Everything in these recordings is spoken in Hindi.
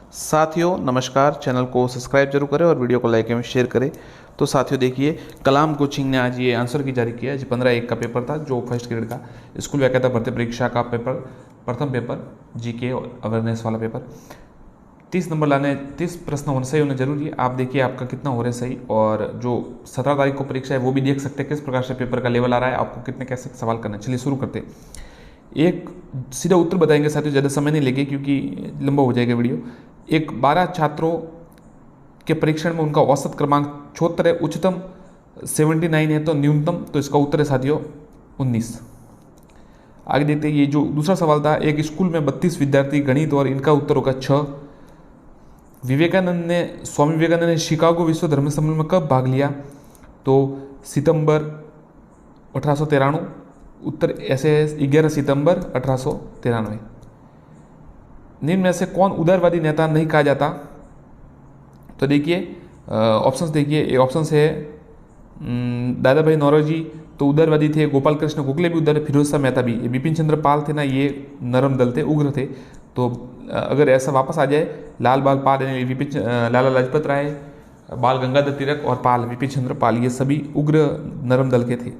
साथियों नमस्कार, चैनल को सब्सक्राइब जरूर करें और वीडियो को लाइक एवं शेयर करें। तो साथियों देखिए, कलाम कोचिंग ने आज ये आंसर की जारी किया है। जो 15/1 का पेपर था, जो फर्स्ट ग्रेड का स्कूल व्याख्याता भर्ती परीक्षा का पेपर, प्रथम पेपर जीके अवेयरनेस वाला पेपर, 30 नंबर लाने, 30 प्रश्न होने सही होने जरूरी है। आप देखिए आपका कितना हो रहा है सही, और जो 17 तारीख को परीक्षा है वो भी देख सकते हैं किस प्रकार से पेपर का लेवल आ रहा है, आपको कितने कैसे सवाल करना है। चलिए शुरू करते हैं। एक सीधा उत्तर बताएंगे साथियों, ज़्यादा समय नहीं लेंगे क्योंकि लंबा हो जाएगा वीडियो। एक 12 छात्रों के परीक्षण में उनका औसत क्रमांक 76 है, उच्चतम 79 है, तो न्यूनतम, तो इसका उत्तर है साथियों 19। आगे देखते हैं, ये जो दूसरा सवाल था, एक स्कूल में 32 विद्यार्थी गणित और इनका उत्तर होगा 6। स्वामी विवेकानंद ने शिकागो विश्व धर्म सम्मेलन में कब भाग लिया? तो सितंबर 1893। उत्तर ऐसे है 11 सितंबर 1893। निम्न में से कौन उदारवादी नेता नहीं कहा जाता? तो देखिए ऑप्शंस देखिए, एक ऑप्शन है दादा भाई नौरोजी, तो उदारवादी थे। गोपाल कृष्ण गोखले भी उदार, फिरोज शाह मेहता भी। बिपिन चंद्र पाल थे ना, ये नरम दल थे, उग्र थे। तो अगर ऐसा वापस आ जाए, लाल बाल पाल यानी लाला लाजपत राय, बाल गंगाधर तिलक और पाल बिपिन चंद्र पाल, ये सभी उग्र नरम दल के थे।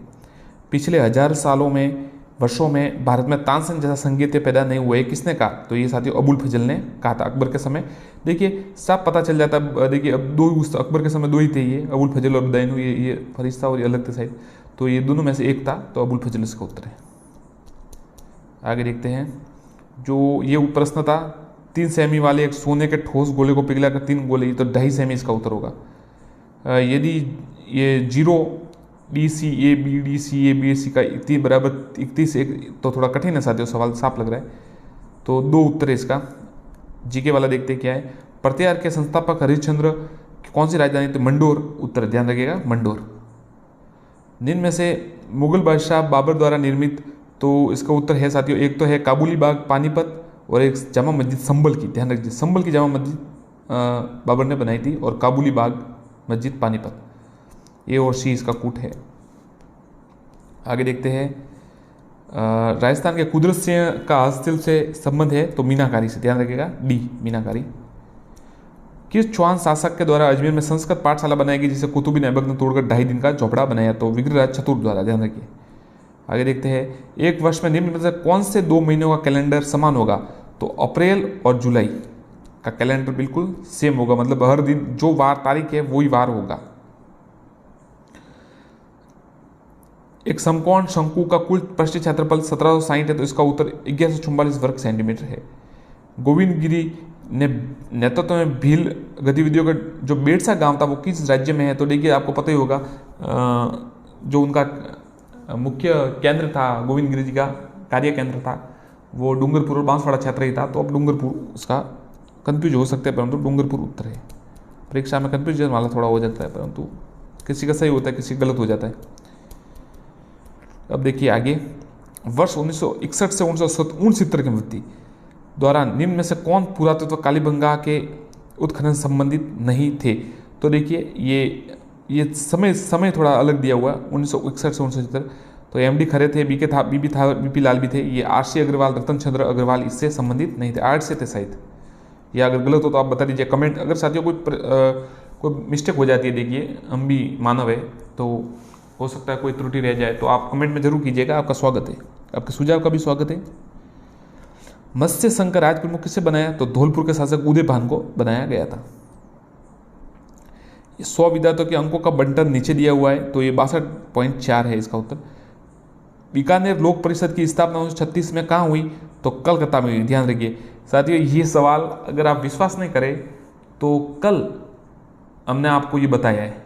पिछले 1000 सालों में, वर्षों में भारत में तानसेन जैसा संगीत पैदा नहीं हुआ है, किसने कहा? तो ये साथियों अबुल फजल ने कहा था अकबर के समय। देखिए साफ पता चल जाता। देखिए अब दो, अकबर के समय दो ही थे, ये अबुल फजल और दैनू, ये फरिश्ता और ये अलग थे शायद, तो ये दोनों में से एक था, तो अबुल फजल इसका उत्तर है। आगे देखते हैं, जो ये प्रश्न था, 3 सेमी वाले एक सोने के ठोस गोले को पिघलाकर 3 गोले, तो 2.5 सेमी इसका उत्तर होगा। यदि ये 0 DCABDCABC का 31 बराबर 31, एक तो थोड़ा कठिन है साथियों, सवाल साफ लग रहा है, तो 2 उत्तर है इसका। जीके वाला देखते क्या है, प्रत्याहार के संस्थापक हरिश्चंद्र कौन सी राजधानी? तो मंडोर, उत्तर ध्यान रखिएगा मंडोर। निम्न में से मुगल बादशाह बाबर द्वारा निर्मित, तो इसका उत्तर है साथियों, एक तो है काबुली बाग पानीपत, और एक जामा मस्जिद संभल की, ध्यान रखिए संभल की जामा मस्जिद बाबर ने बनाई थी, और काबुली बाग मस्जिद पानीपत। ए और सी इसका कूट है। आगे देखते हैं, राजस्थान के कुदरत सिंह का हस्तशिल्प से संबंध है, तो मीनाकारी से, ध्यान रखिएगा डी मीनाकारी। किस चौहान शासक के द्वारा अजमेर में संस्कृत पाठशाला बनाई गई जिसे कुतुबुद्दीन ऐबक ने तोड़कर 2.5 दिन का झोपड़ा बनाया? तो विग्रहराज चतुर्थ द्वारा, ध्यान रखिए। आगे देखते हैं, एक वर्ष में निम्न में से कौन से 2 महीनों का कैलेंडर समान होगा? तो अप्रैल और जुलाई का कैलेंडर बिल्कुल सेम होगा, मतलब हर दिन जो वार तारीख है वही वार होगा। एक समकोण शंकु का कुल पृष्ठीय क्षेत्रफल 1760 है, तो इसका उत्तर 1144 वर्ग सेंटीमीटर है। गोविंद गिरी ने नेतृत्व में भील गतिविधियों का जो बेड़सा गांव था वो किस राज्य में है? तो देखिए आपको पता ही होगा, जो उनका मुख्य केंद्र था, गोविंद गिरी जी का कार्य केंद्र था, वो डूंगरपुर और बांसवाड़ा क्षेत्र ही था। तो अब डूंगरपुर, उसका कंफ्यूज हो सकता है, परंतु डूंगरपुर उत्तर है। परीक्षा में कंफ्यूजन वाला थोड़ा हो जाता है, परंतु किसी का सही होता है, किसी गलत हो जाता है। अब देखिए आगे, वर्ष 1961 से 1969 की मृत्यु द्वारा निम्न में से कौन पुरातत्व कालीबंगा के उत्खनन संबंधित नहीं थे? तो देखिए ये समय थोड़ा अलग दिया हुआ, 1961 से 1970। तो एमडी खरे थे, बीपी लाल भी थे, ये आरसी अग्रवाल, रतन चंद्र अग्रवाल इससे संबंधित नहीं थे, आर्ट से थे शायद। या अगर गलत हो तो आप बता दीजिए कमेंट। अगर साथियों कोई मिस्टेक हो जाती है, देखिए हम भी मानव है, तो हो सकता है कोई त्रुटि रह जाए, तो आप कमेंट में जरूर कीजिएगा, आपका स्वागत है, आपके सुझाव का भी स्वागत है। मत्स्य संघ का राज प्रमुख किसे बनाया? तो धौलपुर के शासक उदय भान को बनाया गया था। 100 विद्यार्थियों के अंकों का बंटन नीचे दिया हुआ है, तो ये 62.4 है इसका उत्तर। बीकानेर लोक परिषद की स्थापना 1936 में कहाँ हुई? तो कलकत्ता में हुई, ध्यान रखिए साथियों। ये सवाल अगर आप विश्वास नहीं करें तो कल हमने आपको ये बताया है,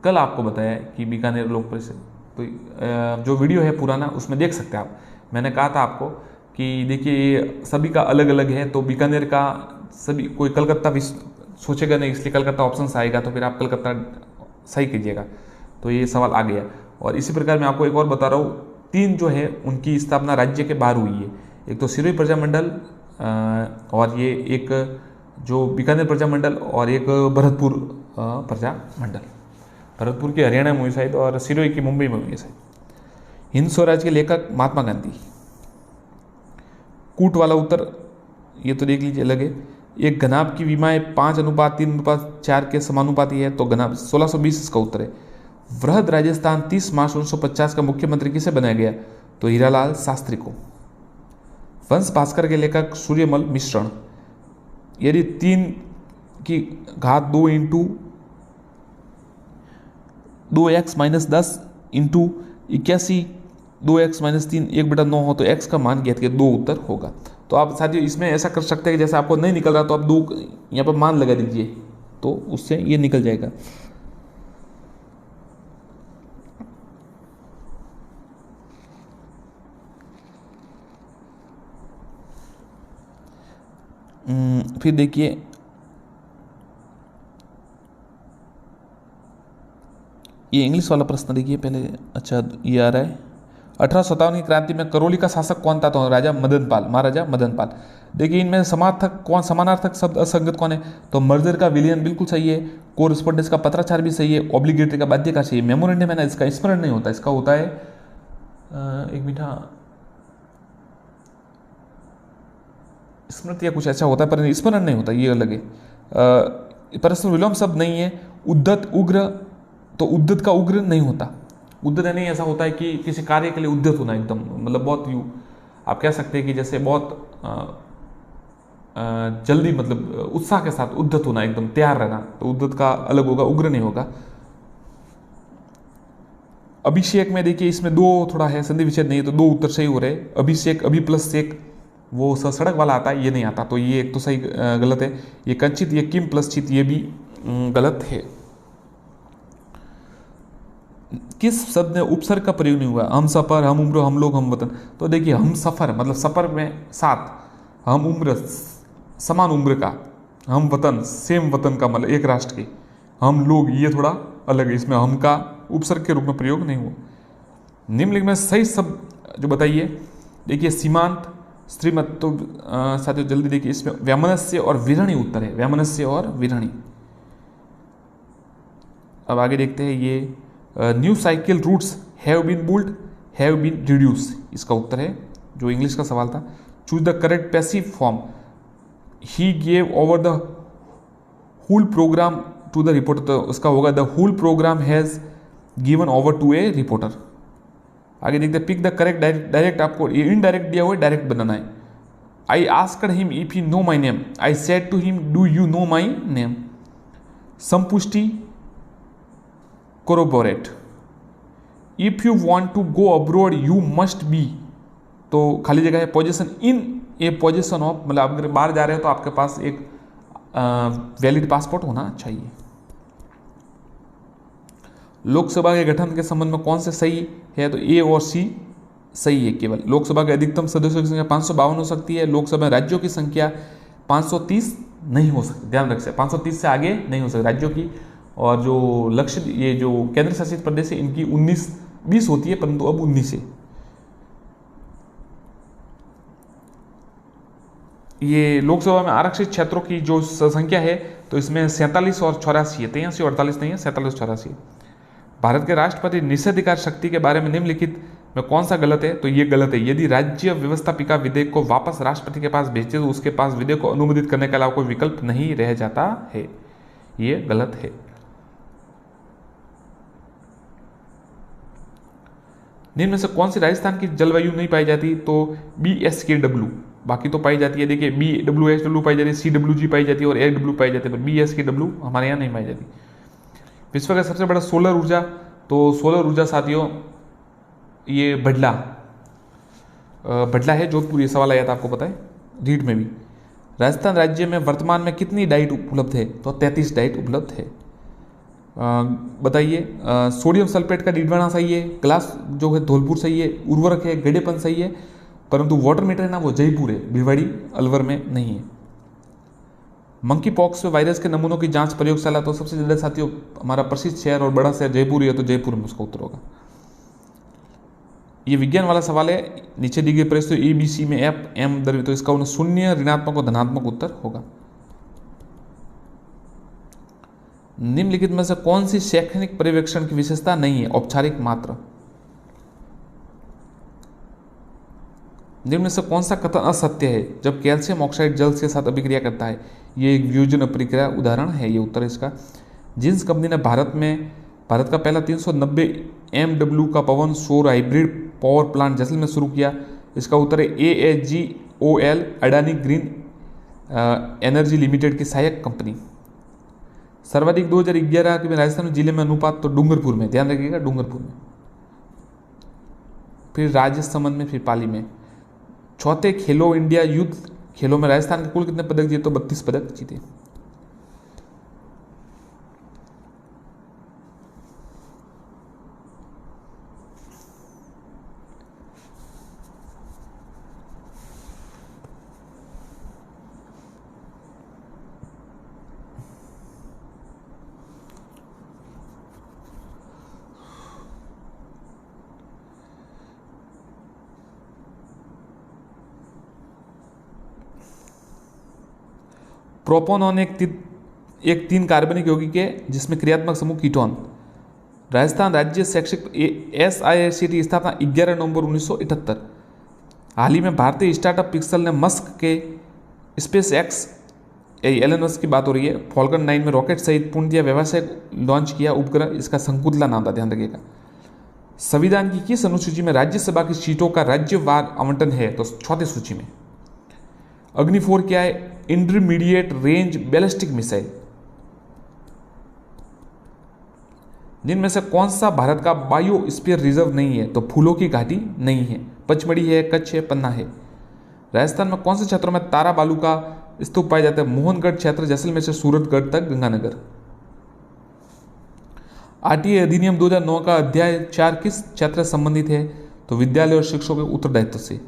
कल आपको बताया है कि बीकानेर लोक परिषद, तो जो वीडियो है पुराना उसमें देख सकते हैं आप। मैंने कहा था आपको कि देखिए ये सभी का अलग अलग है, तो बीकानेर का सभी, कोई कलकत्ता भी सोचेगा नहीं, इसलिए कलकत्ता ऑप्शन आएगा, तो फिर आप कलकत्ता सही कीजिएगा। तो ये सवाल आ गया। और इसी प्रकार मैं आपको एक और बता रहा हूँ, 3 जो है उनकी स्थापना राज्य के बाहर हुई है। एक तो सिरोही प्रजामंडल, और ये एक जो बीकानेर प्रजामंडल, और एक भरतपुर प्रजामंडल। भरतपुर की हरियाणा में हुई शायद, और सिरोही की मुंबई में हुई है शायद। हिंद स्वराज के लेखक महात्मा गांधी। कूट वाला उत्तर ये तो देख लीजिए अलग है। एक घनाभ की विमाएं 5:3:4 के समानुपाती है, तो घनाभ 1620 इसका उत्तर है। वृहद राजस्थान 30 मार्च 1950 का मुख्यमंत्री किसे बनाया गया, तो हीरालाल शास्त्री को। वंश भास्कर के लेखक सूर्यमल मिश्रण। यदि 3 की घात 2 इंटू 2x-10 इंटू 81 2x-3 1/9 हो तो x का मान ज्ञात किया, 2 उत्तर होगा। तो आप साथियों इसमें ऐसा कर सकते हैं कि जैसे आपको नहीं निकल रहा तो आप 2 यहाँ पर मान लगा दीजिए, तो उससे ये निकल जाएगा। फिर देखिए ये इंग्लिश वाला प्रश्न देखिए पहले। अच्छा ये आ रहा है, 1857 की क्रांति में करौली का शासक कौन था, तो राजा मदनपाल, महाराजा मदनपाल। देखिए इनमें समानार्थक शब्द असंगत कौन है, तो मर्जर का विलियन बिल्कुल सही है, कोरस्पोंडेंस का पत्राचार भी सही है, ऑब्लिगेटरी का बाध्यकार सही है, मेमोरेंडम है ना इसका स्मरण नहीं होता, इसका होता है एक मिनट स्मृति या कुछ ऐसा होता है, पर स्मरण नहीं होता, ये अलग है। परस्पर विलोम शब्द नहीं है। उद्धत उग्र, तो उद्धत का उग्र नहीं होता, उद्धत नहीं ऐसा होता है कि किसी कार्य के लिए उद्धत होना एकदम, मतलब बहुत आप कह सकते हैं कि जैसे बहुत जल्दी, मतलब उत्साह के साथ उद्धत होना, एकदम तैयार रहना, तो उद्धत का अलग होगा, उग्र नहीं होगा। अभिषेक में देखिए इसमें 2 थोड़ा है, संधि विच्छेद नहीं है, तो 2 उत्तर सही हो रहे। अभिषेक अभि प्लस शेक वो सड़क वाला आता है, ये नहीं आता, तो ये एक तो सही गलत है। ये कंचित, ये किम प्लस चित, ये भी गलत है। किस शब्द में उपसर्ग का प्रयोग नहीं हुआ, हम सफर, हम उम्र, हम लोग, हम वतन। तो देखिए हम सफर मतलब सफर में 7, हम उम्र समान उम्र का, हम वतन सेम वतन का मतलब एक राष्ट्र के, हम लोग ये थोड़ा अलग है, इसमें हम का उपसर्ग के रूप में प्रयोग नहीं हुआ। निम्नलिखित में सही शब्द जो बताइए, देखिए सीमांत, श्रीमत, तो साथियों जल्दी देखिए इसमें वैमनस्य और विरणी उत्तर है, वैमनस्य और विरणी। अब आगे देखते हैं ये new cycle routes have been built, have been reduce, इसका उत्तर है जो इंग्लिश का सवाल था। Choose the correct passive form, he gave over the whole programme to the reporter, तो उसका होगा the whole programme has given over to a reporter. आगे देखते हैं पिक द करेक्ट डायरेक्ट, आपको ये इनडायरेक्ट दिया हुआ है, डायरेक्ट बनाना है। I asked him if he know my name, I said to him do you know my name. संपुष्टि corroborate, if you want to go abroad you must be, तो खाली जगह है position in a position of, मतलब आप अगर बाहर जा रहे हो तो आपके पास एक वैलिड पासपोर्ट होना चाहिए। लोकसभा के गठन के संबंध में कौन से सही है, तो ए और सी सही है केवल। लोकसभा के अधिकतम सदस्यों की संख्या 552 हो सकती है, लोकसभा राज्यों की संख्या 530 नहीं हो सकती, ध्यान रखिए 530 से आगे नहीं हो सकती राज्यों की। और जो लक्ष्य ये जो केंद्र शासित प्रदेश है इनकी 19-20 होती है, परंतु अब 19 है। ये लोकसभा में आरक्षित क्षेत्रों की जो संख्या है तो इसमें 47 और 84 है, 83 और 48 नहीं है, 47 और 84। भारत के राष्ट्रपति निषेधाधिकार शक्ति के बारे में निम्नलिखित में कौन सा गलत है, तो ये गलत है। यदि राज्य व्यवस्थापिका विधेयक को वापस राष्ट्रपति के पास भेजते तो उसके पास विधेयक को अनुमोदित करने के अलावा कोई विकल्प नहीं रह जाता है, ये गलत है। निम्न में से कौन सी राजस्थान की जलवायु नहीं पाई जाती, तो BSKW, बाकी तो पाई जाती है। देखिए BWSW पाई जाती है, CWG पाई जाती है और AW पाई जाती है, पर BSKW हमारे यहाँ नहीं पाई जाती। विश्व का सबसे बड़ा सोलर ऊर्जा, तो सोलर ऊर्जा साथियों ये भडला है जोधपुर, ये सवाल आया था आपको पता है रीट में भी। राजस्थान राज्य में वर्तमान में कितनी डाइट उपलब्ध है, तो 33 डाइट उपलब्ध है। बताइए सोडियम सल्फेट का डीडवाना सही है, ग्लास जो है धौलपुर सही है, उर्वरक है गडेपन सही है, परंतु वाटर मीटर है ना वो जयपुर है, भिवाड़ी अलवर में नहीं है। मंकी पॉक्स वायरस के नमूनों की जांच प्रयोगशाला, तो सबसे ज़्यादा साथियों हमारा प्रसिद्ध शहर और बड़ा शहर जयपुर है, तो जयपुर में उसका उत्तर होगा। ये विज्ञान वाला सवाल है, नीचे दी गई प्रश्न तो ABC में FM द्रव्य, तो इसका 0 ऋणात्मक और धनात्मक उत्तर होगा। निम्नलिखित में से कौन सी शैक्षणिक पर्यवेक्षण की विशेषता नहीं है, औपचारिक मात्र। निम्न में से कौन सा कथन असत्य है, जब कैल्शियम ऑक्साइड जल के साथ अभिक्रिया करता है, ये एक व्यूजन प्रक्रिया उदाहरण है, ये उत्तर है इसका। जिस कंपनी ने भारत का पहला 390 MW का पवन सौर हाइब्रिड पावर प्लांट जैसलमेर में शुरू किया, इसका उत्तर है ASGOL, Adani green energy limited की सहायक कंपनी। सर्वाधिक 2011 के राजस्थान जिले में अनुपात, तो डूंगरपुर में, ध्यान रखिएगा डूंगरपुर में, फिर राजसमंद में, फिर पाली में। चौथे खेलो इंडिया युद्ध खेलों में राजस्थान के कुल कितने पदक जीते, तो 32 पदक जीते। प्रोपोनॉन एक 3 कार्बनिक यौगिक है जिसमें क्रियात्मक समूह कीटोन। राजस्थान राज्य शैक्षिक SIICT की स्थापना 11 नवंबर 1978। हाल ही में भारतीय स्टार्टअप पिक्सल ने मस्क के स्पेस एक्स, एलन मस्क की बात हो रही है, फॉल्कन 9 में रॉकेट सहित पूर्णतः व्यावसायिक लॉन्च किया उपग्रह, इसका शंकुतला नाम था, ध्यान रखिएगा। संविधान की किस अनुसूची में राज्यसभा की सीटों का राज्यवार आवंटन है, तो चौथी सूची में। अग्नि 4 क्या है, इंटरमीडिएट रेंज बैलिस्टिक मिसाइल। जिनमें से कौन सा भारत का बायोस्फीयर रिजर्व नहीं है, तो फूलों की घाटी नहीं है, पचमढ़ी है, कच्छ है, पन्ना है। राजस्थान में कौन से क्षेत्रों में तारा बालू का स्तूप पाया जाता है, मोहनगढ़ क्षेत्र, जैसलमेर से सूरतगढ़ तक, गंगानगर। RTA अधिनियम 2009 का अध्याय 4 किस क्षेत्र से संबंधित है, तो विद्यालय और शिक्षकों के उत्तरदायित्व से।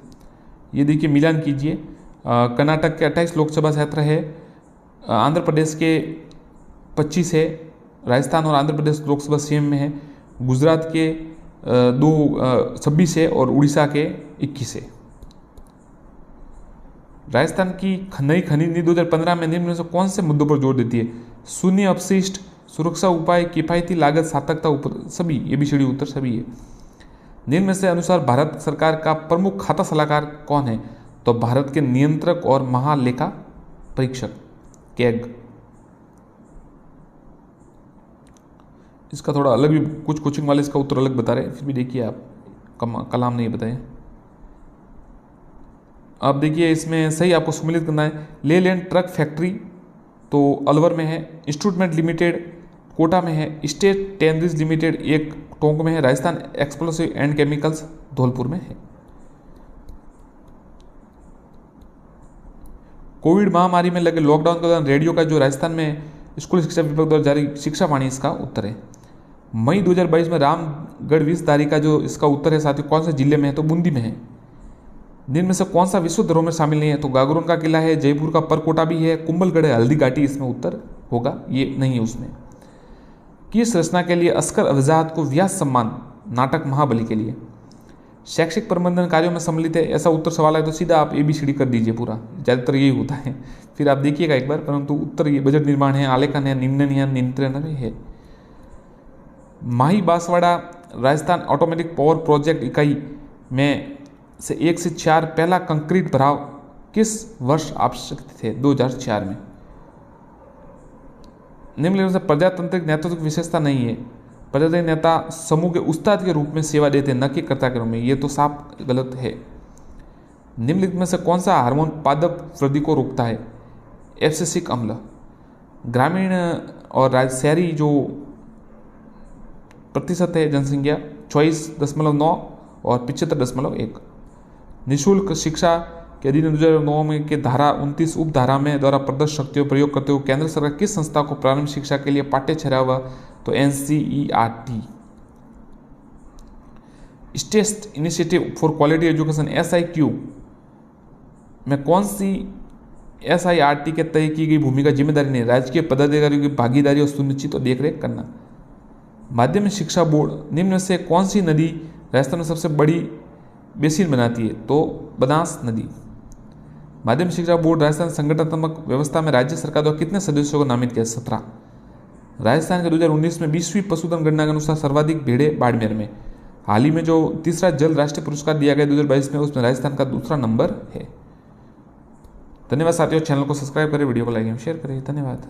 ये देखिए मिलान कीजिए, कर्नाटक के 28 लोकसभा क्षेत्र है, आंध्र प्रदेश के 25 है, राजस्थान और आंध्र प्रदेश लोकसभा सेम में है, गुजरात के 26 है और उड़ीसा के 21 है। राजस्थान की नई खनिज नीति 2015 में निम्न में से कौन से मुद्दों पर जोर देती है, शून्य अपशिष्ट, सुरक्षा उपाय, किफायती लागत, सार्थकता, सभी, ये भी सीढ़ी उत्तर सभी है। निम्न में से अनुसार भारत सरकार का प्रमुख खाता सलाहकार कौन है, तो भारत के नियंत्रक और महालेखा परीक्षक, कैग। इसका थोड़ा अलग भी, कुछ कोचिंग वाले इसका उत्तर अलग बता रहे हैं, फिर भी देखिए आप, कलाम नहीं बताए। अब देखिए इसमें सही आपको सम्मिलित करना है। ले लैंड ट्रक फैक्ट्री तो अलवर में है, इंस्ट्रूमेंट लिमिटेड कोटा में है, स्टेट टेनरीज लिमिटेड एक टोंक में है, Rajasthan explosive and chemicals Dholpur में है। कोविड महामारी में लगे लॉकडाउन के दौरान रेडियो का जो राजस्थान में स्कूल शिक्षा विभाग द्वारा जारी शिक्षा वाणी, इसका उत्तर है। मई 2022 में रामगढ़ विषधारी का जो इसका उत्तर है साथियों, कौन से जिले में है, तो बूंदी में है। दिन में से कौन सा विश्व धरोहर में शामिल नहीं है, तो गागरोन का किला है, जयपुर का परकोटा भी है, कुंभलगढ़ है, हल्दी घाटी इसमें उत्तर होगा, ये नहीं है उसमें। किस रचना के लिए अस्कर अफजाद को व्यास सम्मान, नाटक महाबली के लिए। शैक्षिक प्रबंधन कार्यों में सम्मिलित है, ऐसा उत्तर सवाल है तो सीधा आप ABCD कर दीजिए पूरा, ज़्यादातर यही होता है, फिर आप देखिएगा एक बार, परंतु उत्तर ये बजट निर्माण है, आलेखन है, नियंत्रण है। Mahi Banswara Rajasthan automatic power project इकाई में से 1 से 4 पहला कंक्रीट भराव किस वर्ष आवश्यक थे, 2004 में। निम्नलिखित में से प्रजातांत्रिक नेतृत्व की विशेषता नहीं है, प्रजातांत्रिक नेता समूह के उस्ताद के रूप में सेवा देते हैं, न कि कर्ता के रूप में, ये तो साफ गलत है। निम्नलिखित में से कौन सा हार्मोन पादप वृद्धि को रोकता है, एब्सिसिक अम्ल। ग्रामीण और शहरी जो प्रतिशत है जनसंख्या 24.9 और 75.1। निःशुल्क शिक्षा के अधीन 2009 में के धारा 29 उप धारा में द्वारा प्रदत्त शक्तियों प्रयोग करते हुए केंद्र सरकार किस संस्था को प्रारंभिक शिक्षा के लिए पाठ्य ठहराया हुआ, तो NCERT। State initiative for quality education SIQ में कौन सी SIRT के तय की गई भूमिका जिम्मेदारी नहीं, राजकीय पदाधिकारियों की भागीदारी और सुनिश्चित और देखरेख करना। माध्यमिक शिक्षा बोर्ड निम्न में से कौन सी नदी राजस्थान में सबसे बड़ी बेसिन बनाती है, तो बनास नदी। माध्यमिक शिक्षा बोर्ड राजस्थान संगठनात्मक व्यवस्था में राज्य सरकार द्वारा कितने सदस्यों को नामित किया, 17। राजस्थान के 2019 में 20वीं पशुधन गणना के अनुसार सर्वाधिक भेड़ें बाड़मेर में। हाल ही में जो तीसरा जल राष्ट्रीय पुरस्कार दिया गया 2022 में, उसमें राजस्थान का दूसरा नंबर है। धन्यवाद साथियों, चैनल को सब्सक्राइब करें, वीडियो को लाइक एवं शेयर करें। धन्यवाद।